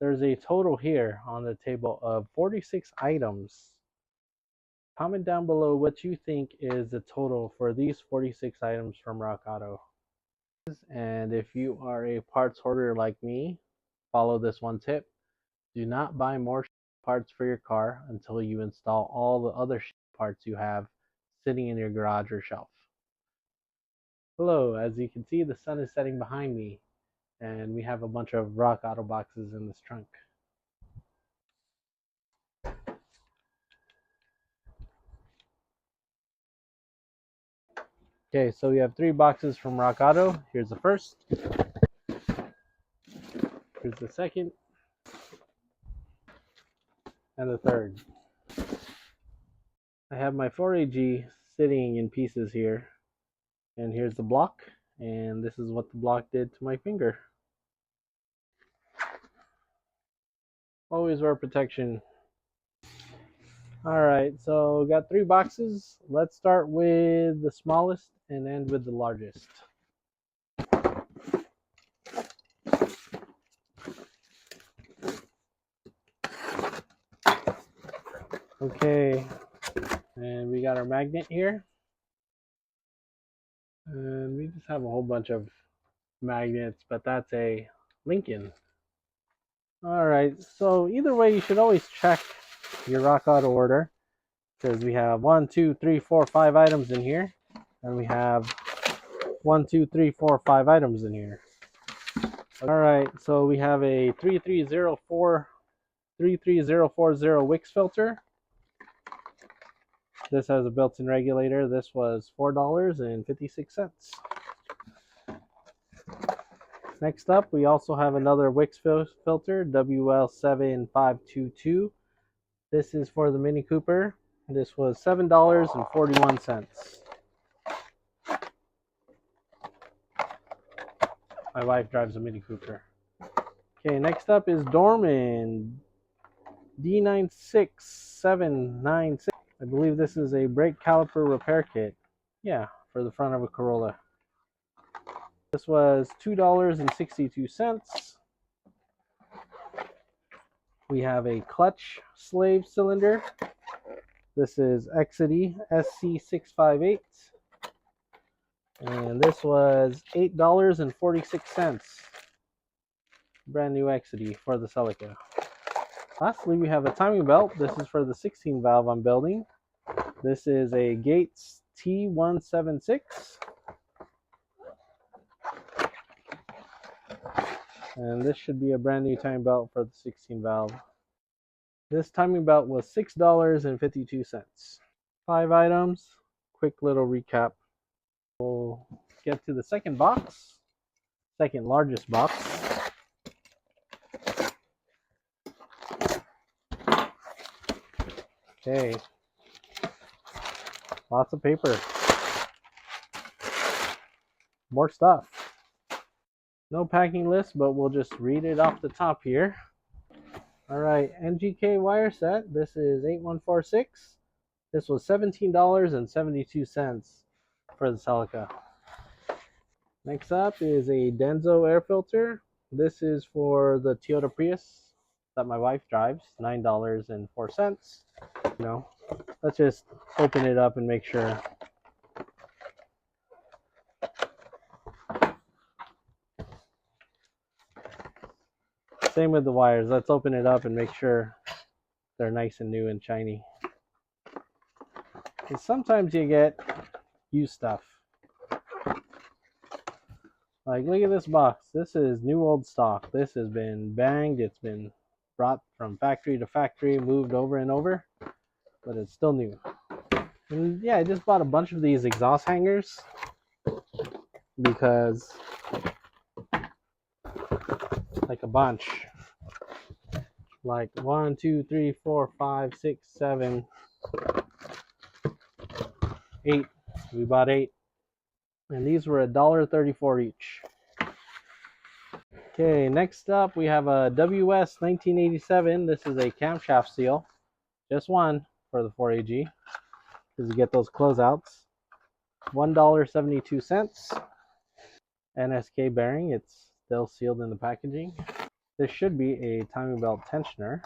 there's a total here on the table of 46 items. Comment down below what you think is the total for these 46 items from Rock Auto. And if you are a parts hoarder like me, follow this one tip. Do not buy more parts for your car until you install all the other parts you have sitting in your garage or shelf. Hello, as you can see, the sun is setting behind me, and we have a bunch of Rock Auto boxes in this trunk. Okay, so we have 3 boxes from Rock Auto. Here's the first. Here's the second. And the third. I have my 4AG sitting in pieces here. And here's the block. And this is what the block did to my finger. Always wear protection. Alright, so got 3 boxes. Let's start with the smallest and end with the largest. Okay, and we got our magnet here. And we just have a whole bunch of magnets, but that's a Lincoln. Alright, so either way, you should always check your Rock Auto order, because we have 1, 2, 3, 4, 5 items in here, and we have 1, 2, 3, 4, 5 items in here. Alright, so we have a 33040 Wix filter. This has a built-in regulator. This was $4.56. Next up, we also have another Wix filter, WL7522. This is for the Mini Cooper. This was $7.41. My wife drives a Mini Cooper. Okay, next up is Dorman D96796. I believe this is a brake caliper repair kit. Yeah, for the front of a Corolla. This was $2.62. We have a clutch slave cylinder. This is Exidy SC658. And this was $8.46. Brand new Exidy for the Celica. Lastly, we have a timing belt. This is for the 16 valve I'm building. This is a Gates T176. And this should be a brand new timing belt for the 16 valve. This timing belt was $6.52. 5 items. Quick little recap. We'll get to the second box. Second largest box. Okay. Lots of paper. More stuff. No packing list, but we'll just read it off the top here. Alright, NGK wire set. This is 8146. This was $17.72 for the Celica. Next up is a Denso air filter. This is for the Toyota Prius that my wife drives, $9.04. You know, let's just open it up and make sure. Same with the wires. Let's open it up and make sure they're nice and new and shiny. And sometimes you get used stuff. Like, look at this box. This is new old stock. This has been banged. It's been brought from factory to factory, moved over and over, but it's still new. And yeah, I just bought a bunch of these exhaust hangers because, like a bunch. Like 1, 2, 3, 4, 5, 6, 7, 8. We bought 8. And these were $1.34 each. Okay, next up we have a WS 1987. This is a camshaft seal. Just one for the 4AG. Because you get those closeouts. $1.72. NSK bearing. It's still sealed in the packaging. This should be a timing belt tensioner.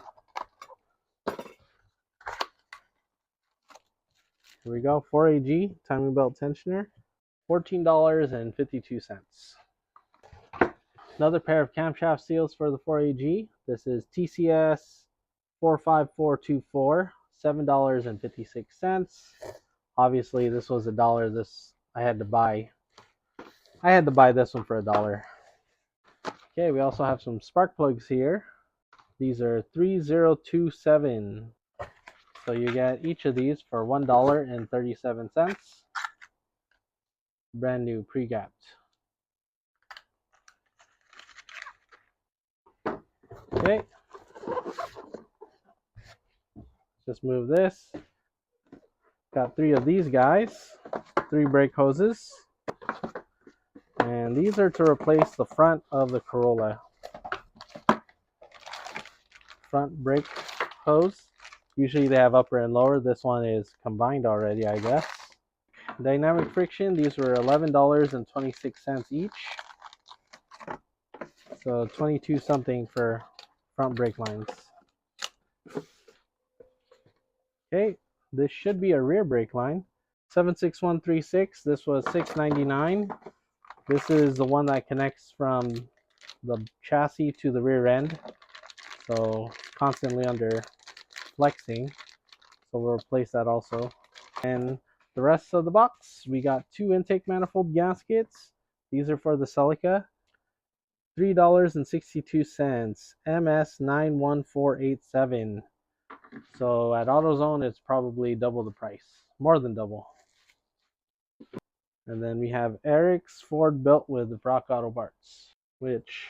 Here we go, 4AG timing belt tensioner, $14.52. Another pair of camshaft seals for the 4AG. This is TCS 45424, $7.56. Obviously, this was $1. This I had to buy this one for $1. Okay, we also have some spark plugs here. These are 3027. So you get each of these for $1.37. Brand new, pre-gapped. Okay. Just move this. Got 3 of these guys, 3 brake hoses. And these are to replace the front of the Corolla. Front brake hose. Usually they have upper and lower. This one is combined already, I guess. Dynamic friction, these were $11.26 each. So 22 something for front brake lines. Okay, this should be a rear brake line. 76136, this was $6.99. This is the one that connects from the chassis to the rear end. So constantly under flexing. So we'll replace that also. And the rest of the box, we got 2 intake manifold gaskets. These are for the Celica. $3.62, MS91487. So at AutoZone, it's probably double the price, more than double. And then we have Eric's Ford built with Rock Auto parts, which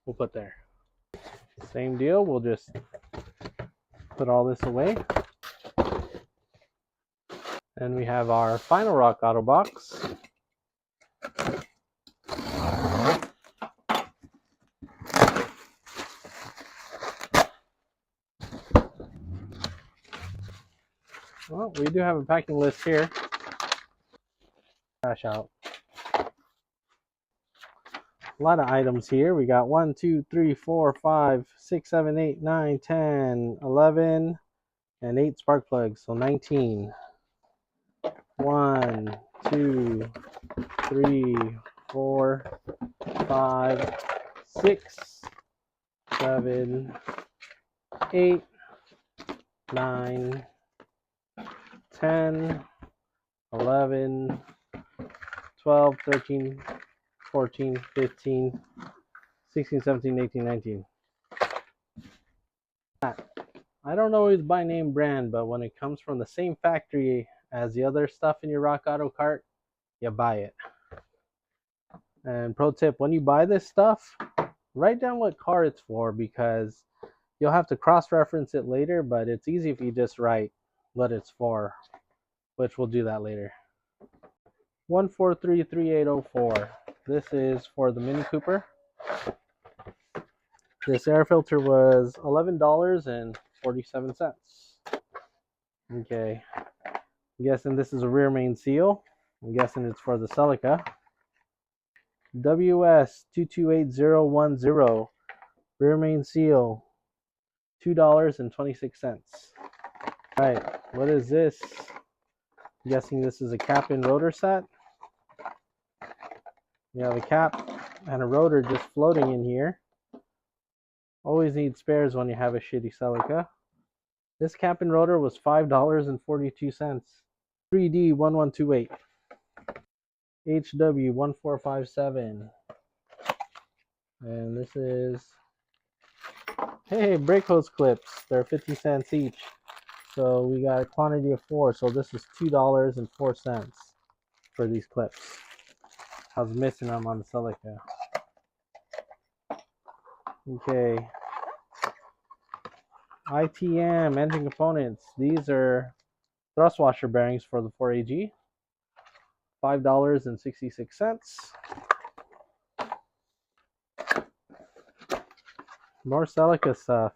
we'll put there. Same deal, we'll just put all this away. And we have our final Rock Auto box. Well, we do have a packing list here. Trash out. A lot of items here. We got 1, 2, 3, 4, 5, 6, 7, 8, 9, 10, 11, and 8 spark plugs. So 19. 1, 2, 3, 4, 5, 6, 7, 8, 9, 10, 11, 12, 13, 14, 15, 16, 17, 18, 19. I don't always buy name brand, but when it comes from the same factory as the other stuff in your Rock Auto cart, you buy it. And pro tip, when you buy this stuff, write down what car it's for, because you'll have to cross-reference it later, but it's easy if you just write what it's for, which we'll do that later. 1433804. This is for the Mini Cooper. This air filter was $11.47. Okay. I'm guessing this is a rear main seal. I'm guessing it's for the Celica. WS228010. Rear main seal. $2.26. Alright, what is this? I'm guessing this is a cap and rotor set. You have a cap and a rotor just floating in here. Always need spares when you have a shitty Celica. This cap and rotor was $5.42. 3D1128. HW1457. And this is, hey, brake hose clips. They're 50 cents each. So we got a quantity of 4. So this is $2.04 for these clips. I was missing them on the Celica. Okay. ITM engine components. These are thrust washer bearings for the 4AG. $5.66. More Celica stuff.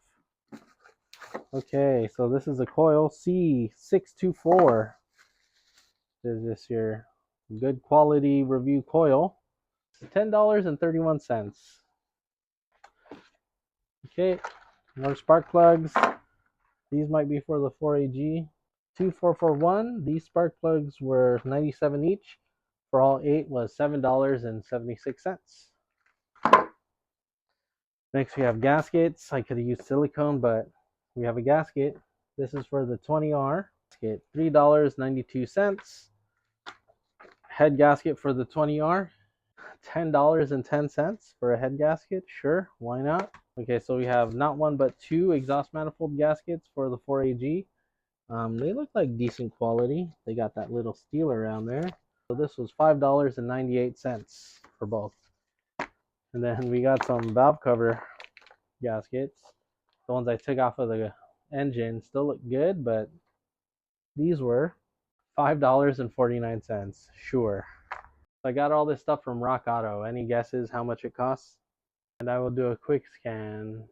Okay, so this is a coil C624. This is your good quality review coil. $10.31. Okay, more spark plugs. These might be for the 4AG. 2441. These spark plugs were 97 each. For all 8 was $7.76. Next we have gaskets. I could have used silicone, but we have a gasket. This is for the 20R. Gasket, $3.92. Head gasket for the 20R, $10.10 for a head gasket. Sure, why not? Okay, so we have not one but two exhaust manifold gaskets for the 4AG. They look like decent quality. They got that little steel around there. So this was $5.98 for both. And then we got some valve cover gaskets. The ones I took off of the engine still look good, but these were $5.49. Sure. I got all this stuff from Rock Auto. Any guesses how much it costs? And I will do a quick scan.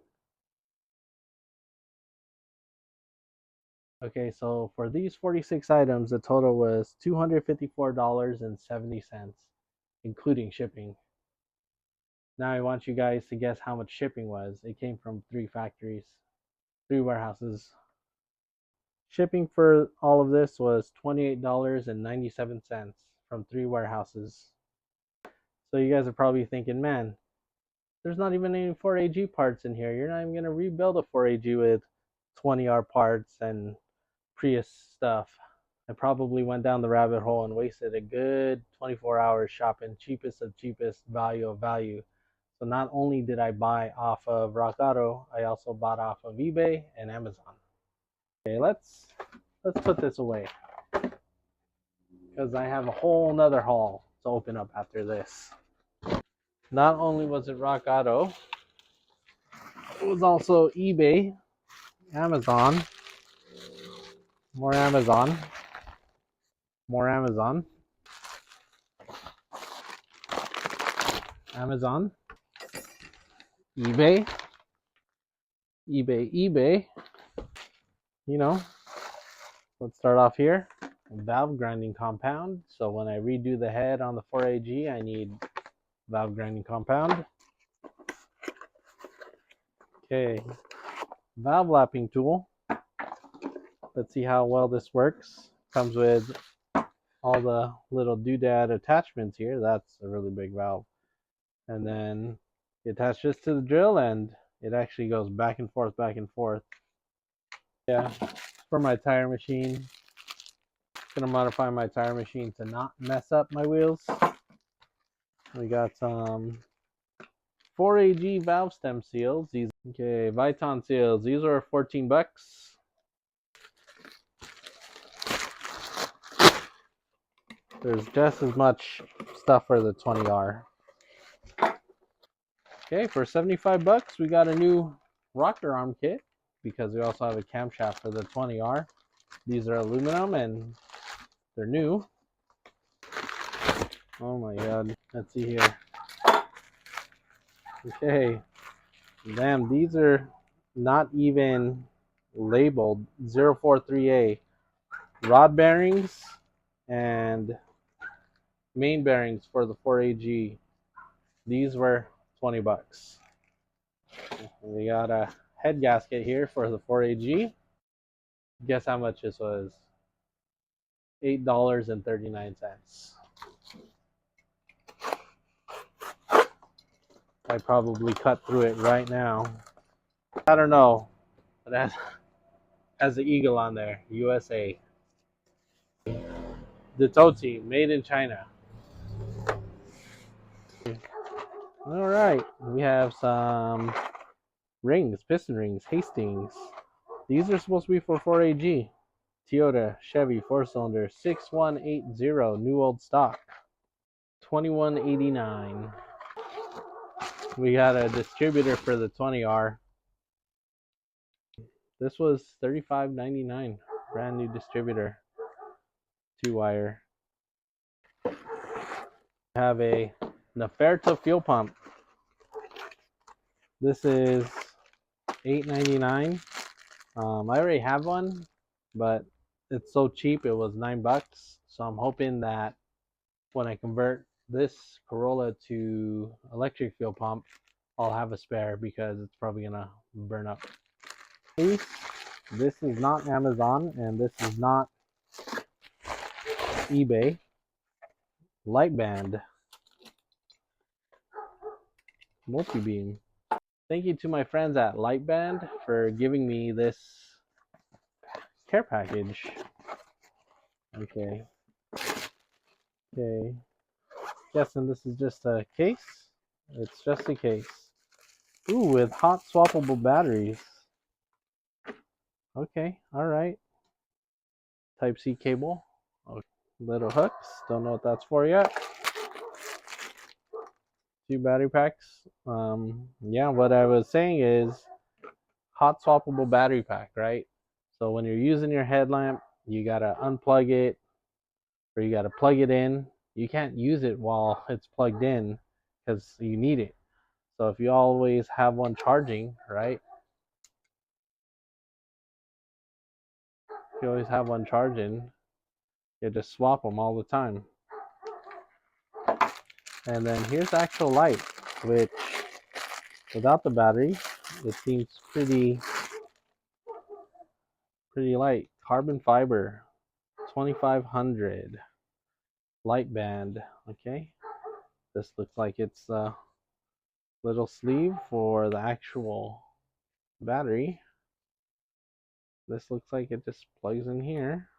Okay, so for these 46 items, the total was $254.70, including shipping. Now I want you guys to guess how much shipping was. It came from 3 factories, 3 warehouses. Shipping for all of this was $28.97 from 3 warehouses. So you guys are probably thinking, man, there's not even any 4AG parts in here. You're not even going to rebuild a 4AG with 20R parts and Prius stuff. I probably went down the rabbit hole and wasted a good 24 hours shopping cheapest of cheapest, value of value. So not only did I buy off of Rock Auto, I also bought off of eBay and Amazon. Okay, let's put this away because I have a whole nother haul to open up after this. Not only was it Rock Auto, it was also eBay, Amazon, more Amazon, more Amazon, Amazon, eBay, eBay. You know, let's start off here. Valve grinding compound. So when I redo the head on the 4AG, I need valve grinding compound. Okay, valve lapping tool. Let's see how well this works. Comes with all the little doodad attachments here. That's a really big valve. And then you attach this to the drill and it actually goes back and forth, back and forth. Yeah, for my tire machine. Gonna modify my tire machine to not mess up my wheels. We got some 4AG valve stem seals. These okay, Viton seals. These are 14 bucks. There's just as much stuff for the 20R. Okay, for 75 bucks, we got a new rocker arm kit because we also have a camshaft for the 20R. These are aluminum and they're new. Oh my god. Let's see here. Okay. Damn, these are not even labeled 043A. Rod bearings and main bearings for the 4AG. These were 20 bucks. We got a head gasket here for the 4AG. Guess how much this was? $8.39. I probably cut through it right now. I don't know, but that has the eagle on there, USA. The Toti, made in China. All right, we have some rings, piston rings, Hastings. These are supposed to be for 4AG. Toyota, Chevy, 4-cylinder, 6180, new old stock. $21.89. We got a distributor for the 20R. This was $35.99. Brand new distributor. 2-wire. Have a Neferta fuel pump. This is $8.99. I already have one, but it's so cheap it was $9. So I'm hoping that when I convert this Corolla to electric fuel pump, I'll have a spare because it's probably gonna burn up. This is not Amazon and this is not eBay. Liteband multi-beam. Thank you to my friends at Liteband for giving me this care package. Okay. Guessing this is just a case. It's just a case. Ooh, with hot swappable batteries. Okay, alright. Type-C cable. Okay. Little hooks. Don't know what that's for yet. 2 battery packs. Yeah, what I was saying is hot swappable battery pack, right? So when you're using your headlamp, you gotta unplug it or you gotta plug it in. You can't use it while it's plugged in because you need it. So if you always have one charging, right? If you always have one charging, you just swap them all the time. And then here's the actual light, which without the battery, it seems pretty light. Carbon fiber, 2500. Liteband. Okay. This looks like it's a little sleeve for the actual battery. This looks like it just plugs in here.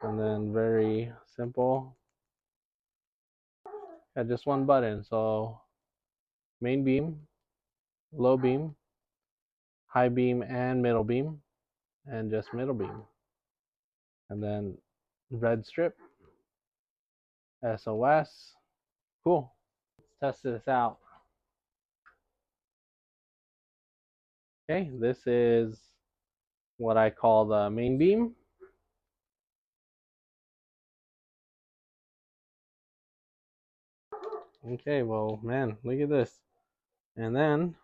And then very simple. Yeah, just one button. So main beam, low beam, high beam, and middle beam. And just middle beam. And then red strip, SOS. Cool. Let's test this out. Okay, this is what I call the main beam. Okay, well, man, look at this. And then,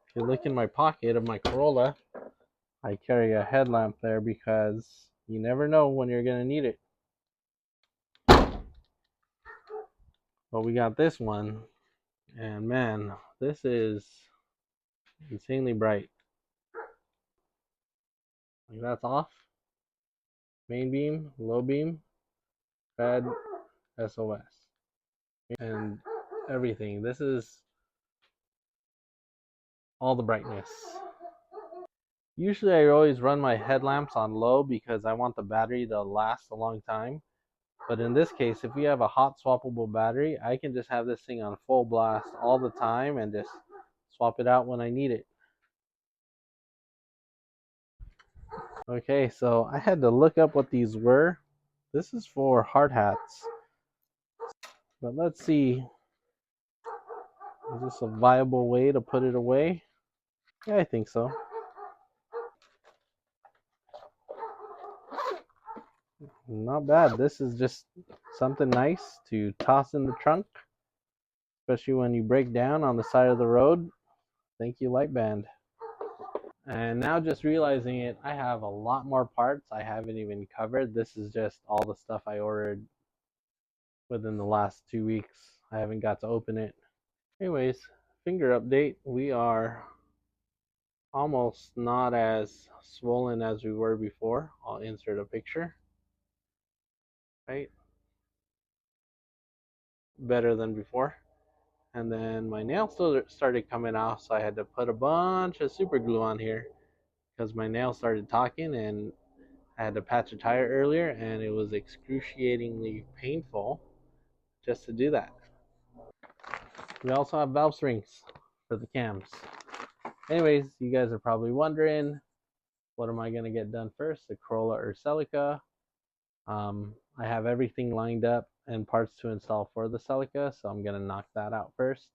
if you look in my pocket of my Corolla, I carry a headlamp there because you never know when you're going to need it. But we got this one, and man, this is insanely bright. Like that's off. Main beam, low beam, red, SOS. And everything. This is all the brightness. Usually I always run my headlamps on low because I want the battery to last a long time. But in this case, if we have a hot swappable battery, I can just have this thing on full blast all the time and just swap it out when I need it. Okay, so I had to look up what these were. This is for hard hats. But let's see, is this a viable way to put it away? Yeah, I think so. Not bad. This is just something nice to toss in the trunk, especially when you break down on the side of the road. Thank you, Liteband. And now just realizing it, I have a lot more parts I haven't even covered. This is just all the stuff I ordered within the last 2 weeks. I haven't got to open it. Anyways, finger update. We are almost not as swollen as we were before. I'll insert a picture. Right? Better than before. And then my nails still started coming off, so I had to put a bunch of super glue on here because my nails started talking, and I had to patch a tire earlier and it was excruciatingly painful just to do that. We also have valve springs for the cams. Anyways, you guys are probably wondering, what am I going to get done first, the Corolla or Celica? I have everything lined up and parts to install for the Celica, so I'm going to knock that out first.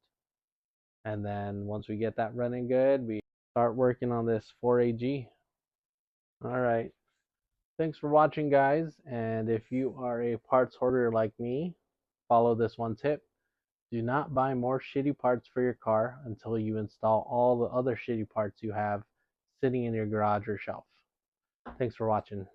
And then once we get that running good, we start working on this 4AG. All right. Thanks for watching, guys. And if you are a parts hoarder like me, follow this one tip. Do not buy more shitty parts for your car until you install all the other shitty parts you have sitting in your garage or shelf. Thanks for watching.